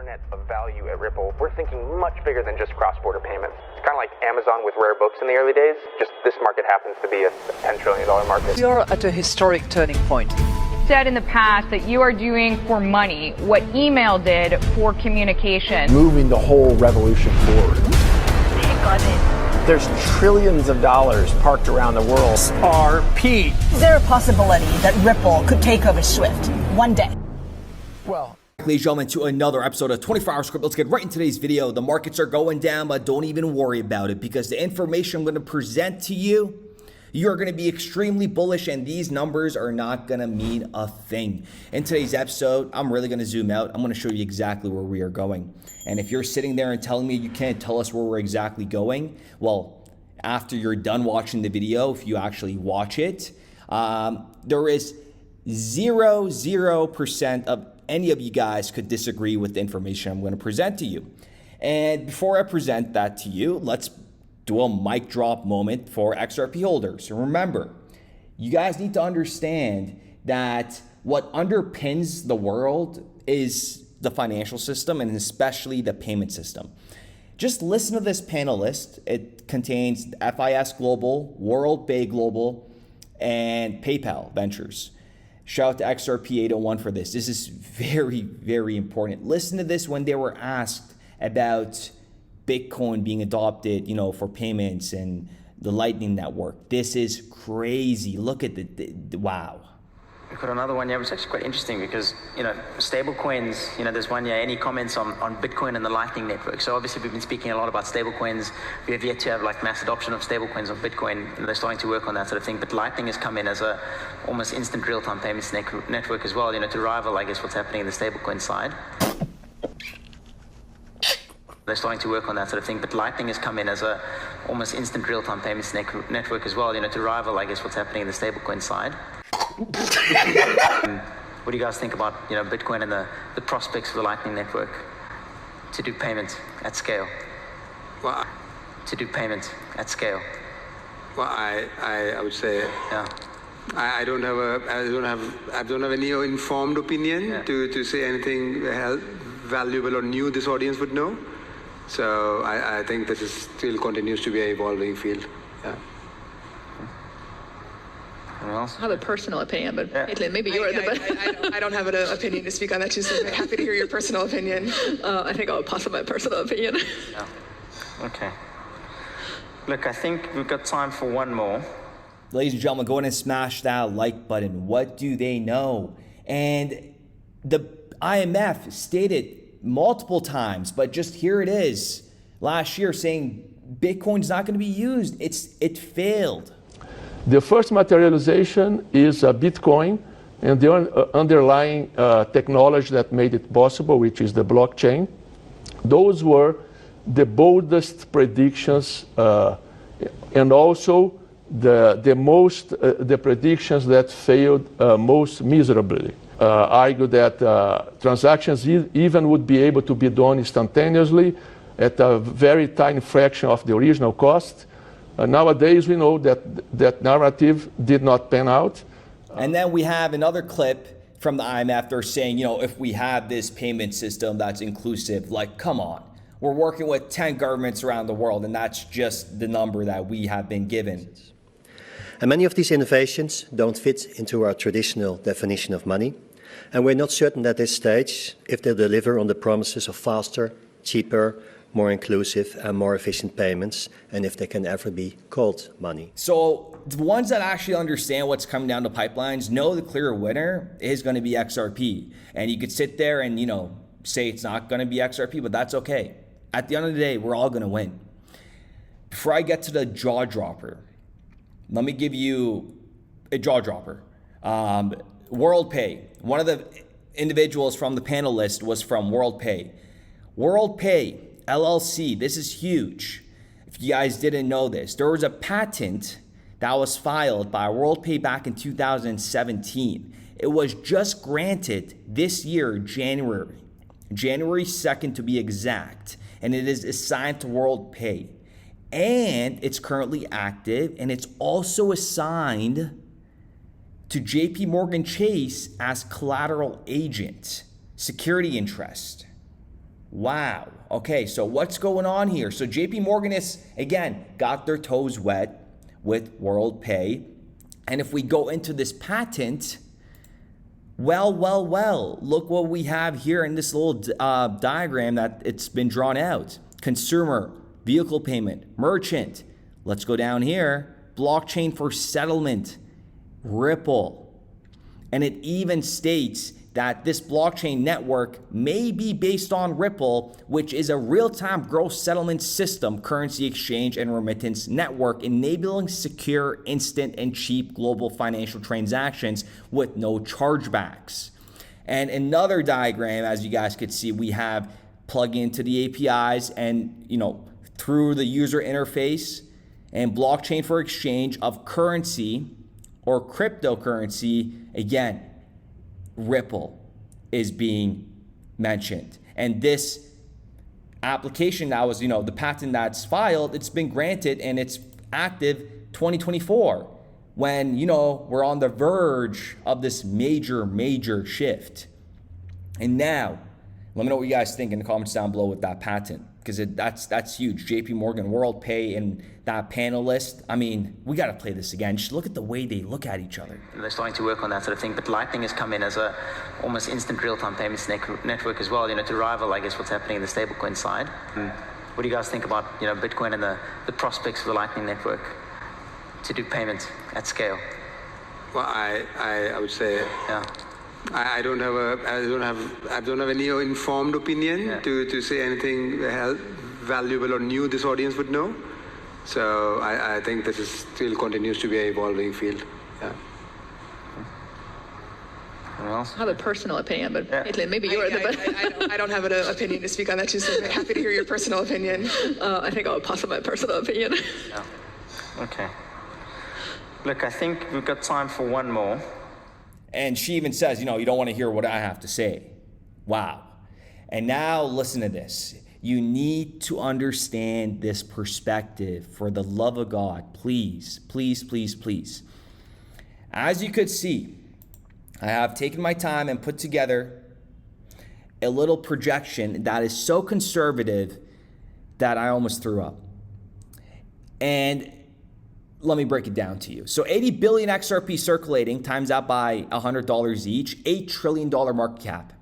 internet of value at Ripple, we're thinking much bigger than just cross-border payments. It's kind of like Amazon with rare books in the early days, just this market happens to be a $10 trillion market. We are at a historic turning point. Said in the past that you are doing for money what email did for communication. Moving the whole revolution forward. Take on it. There's trillions of dollars parked around the world. XRP. Is there a possibility that Ripple could take over Swift one day? Well, ladies and gentlemen, to another episode of 24 Hour Script. Let's get right into today's video. The markets are going down, but don't even worry about it because the information I'm going to present to you, you're going to be extremely bullish and these numbers are not going to mean a thing. In today's episode, I'm really going to zoom out. I'm going to show you exactly where we are going. And if you're sitting there and telling me you can't tell us where we're exactly going, well, after you're done watching the video, if you actually watch it, there is 0% of any of you guys could disagree with the information I'm going to present to you. And before I present that to you, let's do a mic drop moment for XRP holders. Remember, you guys need to understand that what underpins the world is the financial system and especially the payment system. Just listen to this panel list. It contains FIS Global, WorldPay Global, and PayPal Ventures. Shout out to XRP 801 for this. This is very, very important. Listen to this when they were asked about Bitcoin being adopted, for payments and the Lightning Network. This is crazy. Look at the wow. We've got another one here. It's actually quite interesting because, stable coins, there's one here. Any comments on Bitcoin and the Lightning Network? So obviously we've been speaking a lot about stable coins. We have yet to have mass adoption of stable coins on Bitcoin. And they're starting to work on that sort of thing. But Lightning has come in as a almost instant real-time payments network as well, to rival, I guess, what's happening in the stablecoin side. They're starting to work on that sort of thing. But Lightning has come in as a almost instant real-time payments network as well, to rival, I guess, what's happening in the stablecoin side. What do you guys think about Bitcoin and the prospects of the Lightning Network to do payments at scale? Well, to do payments at scale. Well, I would say yeah. I don't have any informed opinion to say anything valuable or new this audience would know. So I think this still continues to be an evolving field. Yeah. I have a personal opinion, but Caitlin, maybe you're the better. I don't have an opinion to speak on that too, so I'm happy to hear your personal opinion. I think I'll pass on my personal opinion. Yeah. Okay. Look, I think we've got time for one more. Ladies and gentlemen, go ahead and smash that like button. What do they know? And the IMF stated multiple times, but just here it is last year saying Bitcoin's not going to be used. It failed. The first materialization is Bitcoin and the underlying technology that made it possible, which is the blockchain. Those were the boldest predictions and also the predictions that failed most miserably. Argue that transactions even would be able to be done instantaneously at a very tiny fraction of the original cost. Nowadays, we know that narrative did not pan out. And then we have another clip from the IMF. They're saying, if we have this payment system that's inclusive, come on. We're working with 10 governments around the world, and that's just the number that we have been given. And many of these innovations don't fit into our traditional definition of money. And we're not certain at this stage if they'll deliver on the promises of faster, cheaper, more inclusive and more efficient payments, and if they can ever be called money. So the ones that actually understand what's coming down the pipelines know the clear winner is going to be XRP. And you could sit there and, say it's not going to be XRP, but that's okay. At the end of the day, we're all going to win. Before I get to the jaw dropper, let me give you a jaw dropper. WorldPay. One of the individuals from the panel list was from WorldPay. WorldPay LLC, this is huge. If you guys didn't know this, there was a patent that was filed by WorldPay back in 2017. It was just granted this year, January 2nd to be exact, and it is assigned to WorldPay. And it's currently active, and it's also assigned to JP Morgan Chase as collateral agent, security interest. Wow. Okay, so what's going on here? So JP Morgan is, again, got their toes wet with World Pay. And if we go into this patent, well, look what we have here in this little diagram that it's been drawn out. Consumer, vehicle payment, merchant. Let's go down here. Blockchain for settlement, Ripple. And it even states that this blockchain network may be based on Ripple, which is a real-time gross settlement system, currency exchange, and remittance network, enabling secure, instant, and cheap global financial transactions with no chargebacks. And another diagram, as you guys could see, we have plug into the APIs and, through the user interface, and blockchain for exchange of currency or cryptocurrency. Again, Ripple is being mentioned. And this application that was, the patent that's filed, it's been granted and it's active 2024 when, we're on the verge of this major shift. And now, let me know what you guys think in the comments down below with that patent, because that's huge. JP Morgan, World Pay, and that panelist. I mean, we got to play this again. Just look at the way they look at each other. They're starting to work on that sort of thing, but Lightning has come in as a almost instant real-time payments network as well, to rival, I guess, what's happening in the stablecoin side. What do you guys think about, Bitcoin and the prospects of the Lightning network to do payments at scale? Well, I would say, yeah. I don't have any informed opinion to say anything valuable or new this audience would know. So I think this still continues to be an evolving field. Yeah. Anyone else? I have a personal opinion, but Caitlin, maybe you're the better. I don't have an opinion to speak on that too, so I'm happy to hear your personal opinion. I think I'll pass on my personal opinion. Yeah. Okay. Look, I think we've got time for one more. And she even says, you don't want to hear what I have to say. Wow. And now listen to this. You need to understand this perspective. For the love of God, please. As you could see, I have taken my time and put together a little projection that is so conservative that I almost threw up. And let me break it down to you. So 80 billion XRP circulating times that by $100 each, $8 trillion market cap.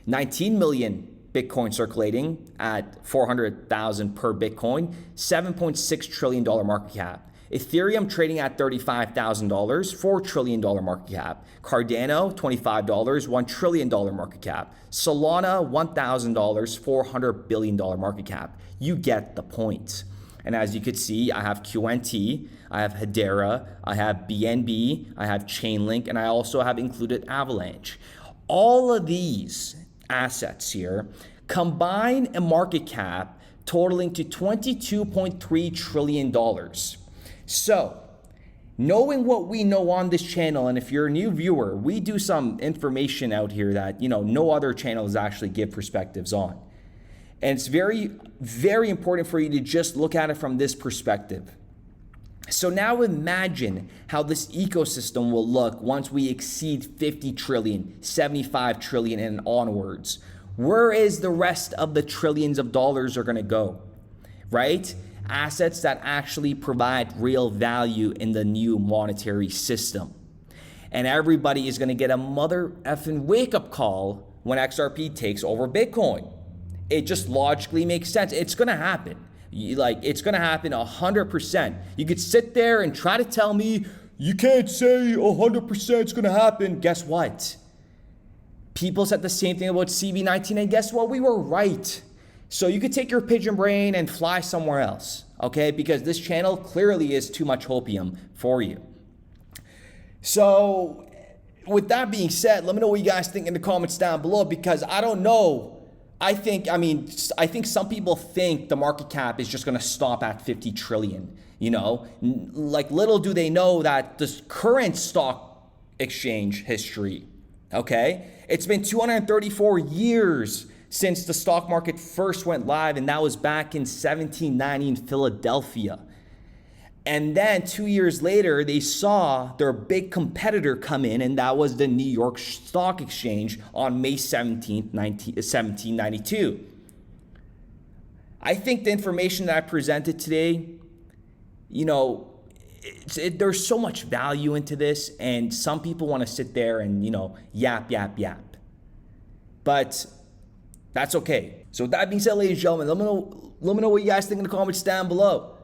19 million Bitcoin circulating at 400,000 per Bitcoin, $7.6 trillion market cap. Ethereum trading at $35,000, $4 trillion market cap. Cardano, $25, $1 trillion market cap. Solana, $1,000, $400 billion market cap. You get the point. And as you could see, I have QNT, I have Hedera, I have BNB, I have Chainlink, and I also have included Avalanche. All of these assets here combine a market cap totaling to $22.3 trillion. So, knowing what we know on this channel, and if you're a new viewer, we do some information out here that, no other channels actually give perspectives on. And it's very, very important for you to just look at it from this perspective. So now imagine how this ecosystem will look once we exceed 50 trillion, 75 trillion and onwards. Where is the rest of the trillions of dollars are gonna go, right? Assets that actually provide real value in the new monetary system. And everybody is gonna get a mother effing wake up call when XRP takes over Bitcoin. It just logically makes sense. It's gonna happen. It's gonna happen 100%. You could sit there and try to tell me, you can't say 100% it's gonna happen. Guess what? People said the same thing about CB19, and guess what? We were right. So you could take your pigeon brain and fly somewhere else, okay? Because this channel clearly is too much hopium for you. So with that being said, let me know what you guys think in the comments down below, because I don't know. I think some people think the market cap is just going to stop at 50 trillion, little do they know that this current stock exchange history, okay? It's been 234 years since the stock market first went live, and that was back in 1790 in Philadelphia. And then 2 years later, they saw their big competitor come in, and that was the New York Stock Exchange on May 17th, 1792. I think the information that I presented today, you know, there's so much value into this, and some people want to sit there and, you know, yap. But that's okay. So with that being said, ladies and gentlemen, let me know what you guys think in the comments down below.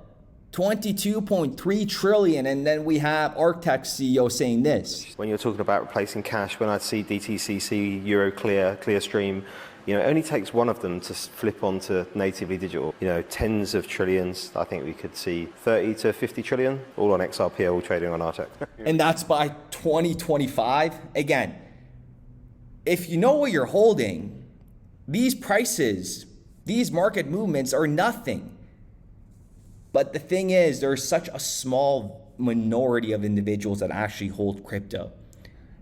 22.3 trillion, and then we have Arctech CEO saying this. When you're talking about replacing cash, when I see DTCC, Euroclear, Clearstream, you know, it only takes one of them to flip onto natively digital. You know, tens of trillions. I think we could see 30 to 50 trillion, all on XRP, all trading on Arctech. And that's by 2025. Again, if you know what you're holding, these prices, these market movements are nothing. But the thing is, there's such a small minority of individuals that actually hold crypto.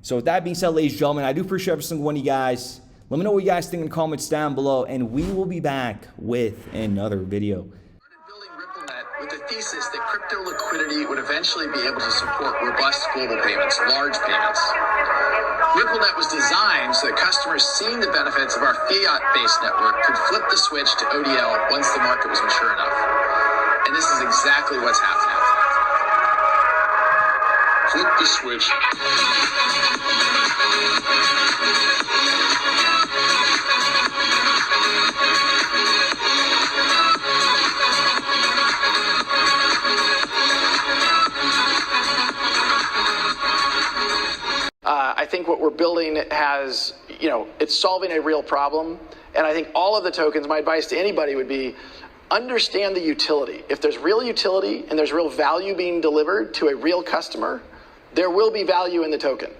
So with that being said, ladies and gentlemen, I do appreciate every single one of you guys. Let me know what you guys think in the comments down below, and we will be back with another video. Building RippleNet with the thesis that crypto liquidity would eventually be able to support robust global payments, large payments. RippleNet was designed so that customers seeing the benefits of our fiat-based network could flip the switch to ODL once the market was mature enough. And this is exactly what's happening. Flip the switch. I think what we're building has, you know, it's solving a real problem. And I think all of the tokens, my advice to anybody would be, understand the utility. If there's real utility and there's real value being delivered to a real customer, there will be value in the token.